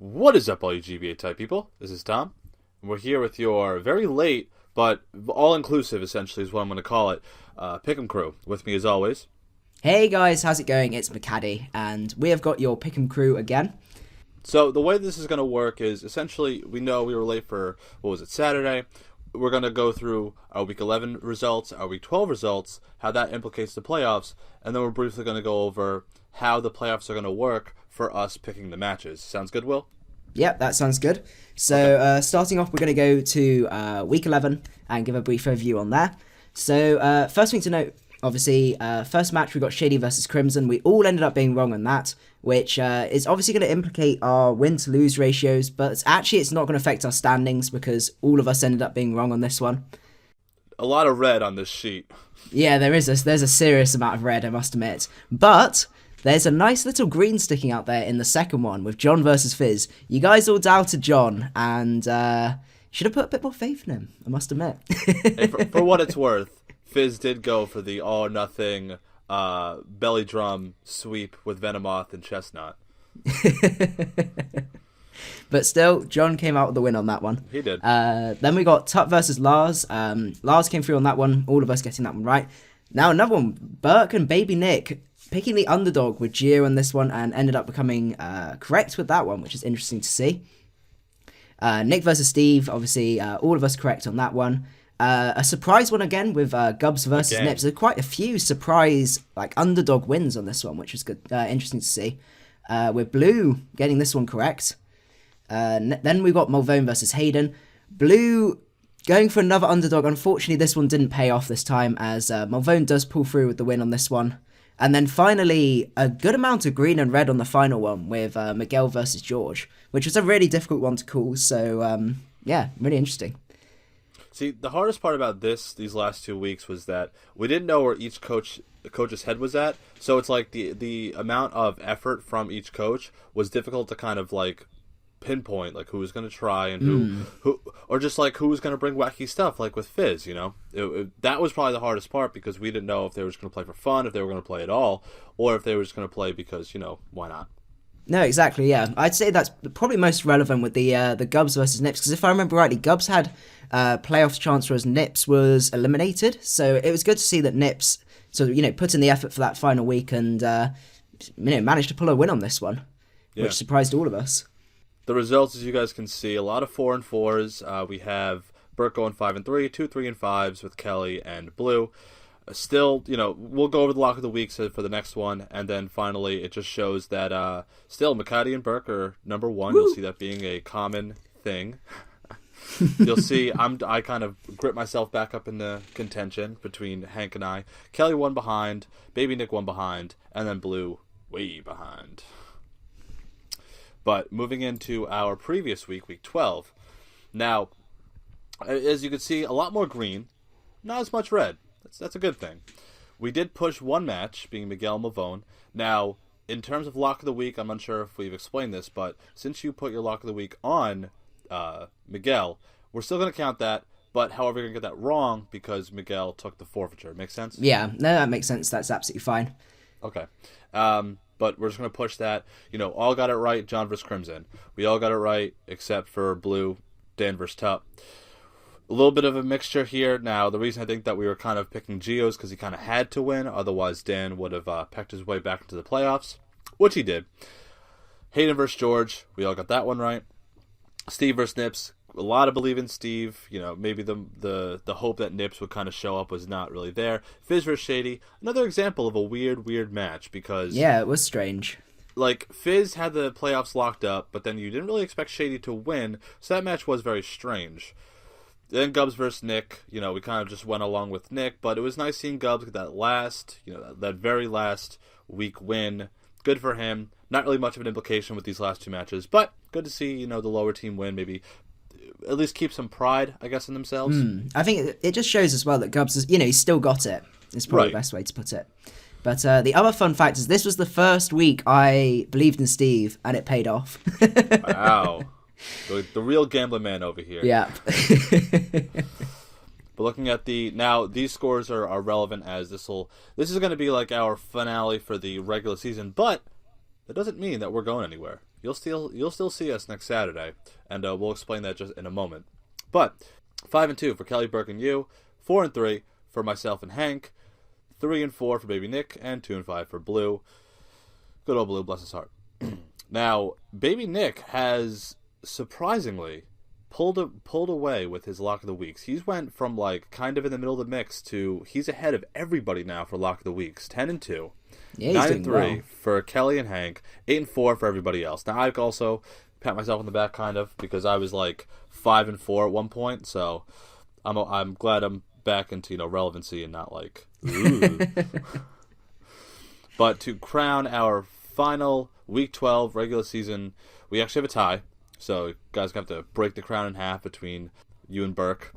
What is up, all you GBA type people? This is Tom, and we're here with your very late, but all-inclusive, essentially, is what I'm going to call it, Pick'em crew. With me, as always. Hey guys, how's it going? It's McCaddy, and we have got your Pick'em crew again. So the way this is going to work is, essentially, we know we were late for, Saturday. We're going to go through our Week 11 results, our Week 12 results, how that implicates the playoffs, and then we're briefly going to go over how the playoffs are going to work for us picking the matches. Sounds good, Will? Yep, that sounds good. So starting off, we're going to go to Week 11 and give a brief overview on there. So first thing to note, obviously, first match we got Shady versus Crimson. We all ended up being wrong on that, which is obviously going to implicate our win-to-lose ratios, but it's not going to affect our standings because all of us ended up being wrong on this one. A lot of red on this sheet. Yeah, there's a serious amount of red, I must admit. But there's a nice little green sticking out there in the second one with John versus Fizz. You guys all doubted John, and should have put a bit more faith in him, I must admit. Hey, for what it's worth, Fizz did go for the all-or-nothing belly drum sweep with Venomoth and Chestnut. But still, John came out with the win on that one. He did. Then we got Tup versus Lars. Lars came through on that one, all of us getting that one right. Now another one, Burke and Baby Nick picking the underdog with Gio on this one and ended up becoming correct with that one, which is interesting to see. Nick versus Steve, obviously all of us correct on that one. A surprise one again with Gubs versus Nips. There are quite a few surprise underdog wins on this one, which is good, interesting to see. With Blue getting this one correct. Then we got Malvone versus Hayden. Blue going for another underdog. Unfortunately, this one didn't pay off this time as Malvone does pull through with the win on this one. And then finally, a good amount of green and red on the final one with Miguel versus George, which was a really difficult one to call. So, yeah, really interesting. See, the hardest part about these last 2 weeks was that we didn't know where each coach's head was at. So it's like the amount of effort from each coach was difficult to kind of pinpoint who was going to try and who or just who was going to bring wacky stuff with Fizz, that was probably the hardest part because we didn't know if they were just going to play for fun, if they were going to play at all, or if they were just going to play because why not. No, exactly, yeah. I'd say that's probably most relevant with the Gubs versus Nips, because if I remember rightly, Gubs had playoffs chance whereas Nips was eliminated, so it was good to see that Nips put in the effort for that final week and managed to pull a win on this one, which surprised all of us. The results, as you guys can see, a lot of 4 and 4s. We have Burt going 5 and 3, 2 3 and 5s with Kelly and Blue. Still, we'll go over the lock of the week for the next one, and then finally, it just shows that still McCarty and Burke are number one. Woo! You'll see that being a common thing. You'll see I kind of grip myself back up in the contention between Hank and I. Kelly one behind, Baby Nick one behind, and then Blue way behind. But moving into our previous week, Week 12. Now, as you can see, a lot more green, not as much red. That's a good thing. We did push one match, being Miguel and Malvone. Now, in terms of Lock of the Week, I'm unsure if we've explained this, but since you put your Lock of the Week on Miguel, we're still going to count that, but however, you're going to get that wrong because Miguel took the forfeiture. Make sense? Yeah, no, that makes sense. That's absolutely fine. Okay. But we're just going to push that. All got it right, John versus Crimson. We all got it right, except for Blue, Dan versus Tup. A little bit of a mixture here. Now, the reason I think that we were kind of picking Gio is because he kind of had to win. Otherwise, Dan would have pecked his way back into the playoffs, which he did. Hayden versus George. We all got that one right. Steve versus Nips. A lot of believe in Steve. Maybe the hope that Nips would kind of show up was not really there. Fizz versus Shady. Another example of a weird match because... Yeah, it was strange. Fizz had the playoffs locked up, but then you didn't really expect Shady to win, so that match was very strange. Then Gubs versus Nick, we kind of just went along with Nick, but it was nice seeing Gubs get that very last week win. Good for him. Not really much of an implication with these last two matches, but good to see, the lower team win, maybe at least keep some pride, I guess, in themselves. I think it just shows as well that Gubs is, he's still got it. It's probably the best way to put it. But the other fun fact is this was the first week I believed in Steve, and it paid off. Wow. The real gambling man over here. Yeah. But looking at now these scores are relevant as this is going to be our finale for the regular season, but that doesn't mean that we're going anywhere. you'll still see us next Saturday, and we'll explain that just in a moment. But 5-2 for Kelly, Burke, and you. 4-3 for myself and Hank. 3-4 for Baby Nick, and 2-5 for Blue. Good old Blue, bless his heart. Now, Baby Nick has surprisingly pulled away with his Lock of the Weeks. He's went from like kind of in the middle of the mix to he's ahead of everybody now for Lock of the Weeks. 10-2, Yeah, 9-3 well. for Kelly and Hank, 8-4 for everybody else. Now I also pat myself on the back kind of because I was like 5-4 at one point, so I'm glad I'm back into relevancy and not like. Ooh. But to crown our final Week 12 regular season, we actually have a tie. So you guys have to break the crown in half between you and Burke.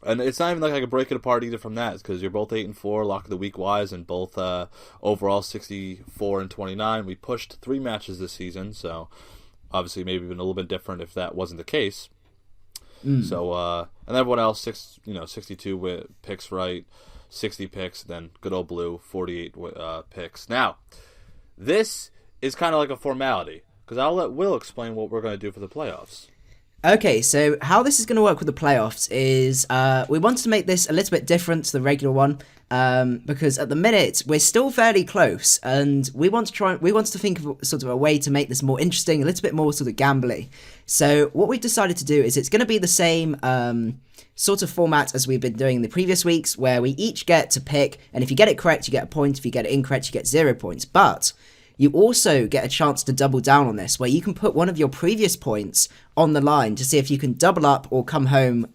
And it's not even like I could break it apart either from that, because you're both 8-4, Lock of the Week wise, and both overall 64-29. We pushed 3 matches this season, so obviously maybe even a little bit different if that wasn't the case. So and everyone else 62 with picks right, 60 picks, then good old Blue 48 picks. Now, this is kind of like a formality, because I'll let Will explain what we're going to do for the playoffs. Okay, so how this is going to work with the playoffs is we want to make this a little bit different to the regular one, because at the minute we're still fairly close, and we want to think of sort of a way to make this more interesting, a little bit more sort of gambly. So what we've decided to do is it's going to be the same sort of format as we've been doing in the previous weeks, where we each get to pick, and if you get it correct, you get a point. If you get it incorrect, you get 0 points. But you also get a chance to double down on this, where you can put one of your previous points on the line to see if you can double up or come home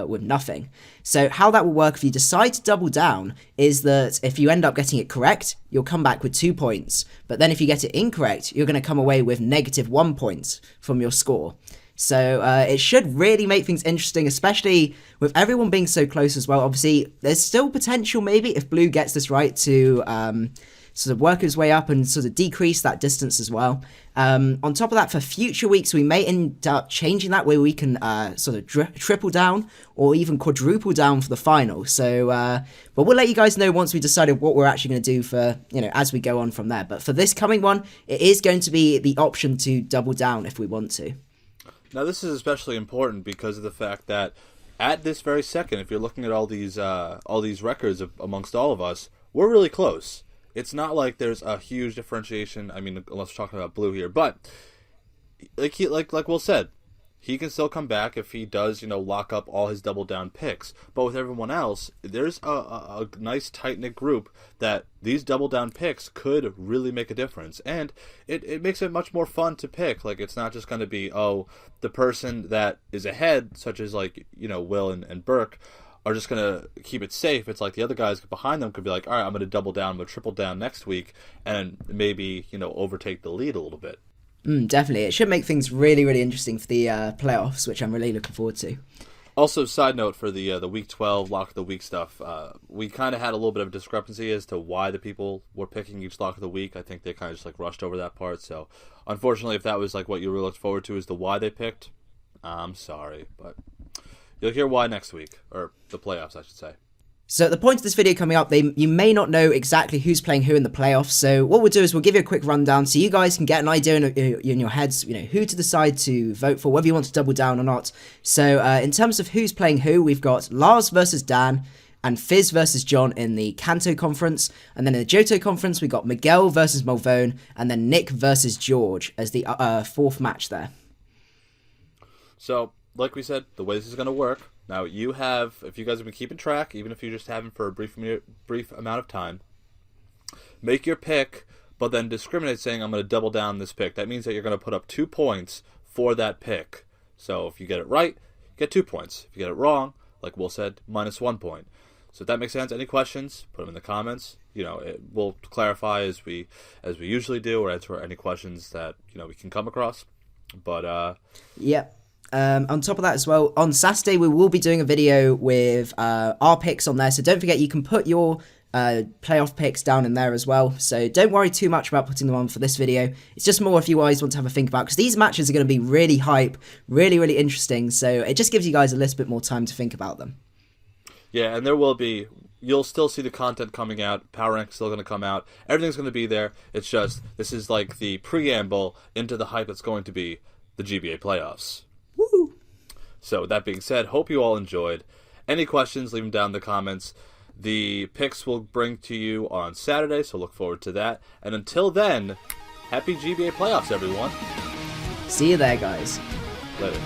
with nothing. So how that will work if you decide to double down is that if you end up getting it correct, you'll come back with 2 points. But then if you get it incorrect, you're going to come away with -1 point from your score. So it should really make things interesting, especially with everyone being so close as well. Obviously, there's still potential maybe if Blue gets this right to sort of work his way up and sort of decrease that distance as well. On top of that, for future weeks, we may end up changing that where we can sort of triple down or even quadruple down for the final. So, but we'll let you guys know once we decided what we're actually going to do for, as we go on from there. But for this coming one, it is going to be the option to double down if we want to. Now, this is especially important because of the fact that at this very second, if you're looking at all these records amongst all of us, we're really close. It's not like there's a huge differentiation. I mean, unless we're talking about Blue here, but like Will said, he can still come back if he does, lock up all his double down picks. But with everyone else, there's a nice tight knit group that these double down picks could really make a difference, and it makes it much more fun to pick. Like, it's not just going to be the person that is ahead, such as Will and Burke, are just going to keep it safe. It's like the other guys behind them could be like, all right, I'm going to double down, I'm going to triple down next week, and maybe, overtake the lead a little bit. Definitely. It should make things really, really interesting for the playoffs, which I'm really looking forward to. Also, side note for the Week 12 Lock of the Week stuff, we kind of had a little bit of a discrepancy as to why the people were picking each Lock of the Week. I think they kind of just rushed over that part. So, unfortunately, if that was what you really looked forward to is the why they picked, I'm sorry, but you'll hear why next week, or the playoffs, I should say. So at the point of this video coming up, you may not know exactly who's playing who in the playoffs. So what we'll do is we'll give you a quick rundown so you guys can get an idea in your heads, who to decide to vote for, whether you want to double down or not. So in terms of who's playing who, we've got Lars versus Dan and Fizz versus John in the Kanto Conference. And then in the Johto Conference, we got Miguel versus Malvone, and then Nick versus George as the fourth match there. So, like we said, the way this is going to work, now you have, if you guys have been keeping track, even if you just haven't for a brief amount of time, make your pick, but then discriminate saying, I'm going to double down this pick. That means that you're going to put up 2 points for that pick. So if you get it right, you get 2 points. If you get it wrong, like Will said, -1 point. So if that makes sense, any questions, put them in the comments. We'll clarify as we usually do, or answer any questions that, we can come across. But, Yep. On top of that as well, on Saturday we will be doing a video with our picks on there, so don't forget you can put your playoff picks down in there as well, so don't worry too much about putting them on for this video. It's just more if you guys want to have a think about, because these matches are going to be really hype, really, really interesting, so it just gives you guys a little bit more time to think about them. Yeah, and there will be, you'll still see the content coming out. Power Rank's still going to come out. Everything's going to be there. It's just, this is like the preamble into the hype that's going to be the GBA playoffs. Woo! So with that being said, hope you all enjoyed. Any questions, leave them down in the comments. The picks will bring to you on Saturday, so look forward to that. And until then, happy GBA playoffs, everyone. See you there, guys. Later.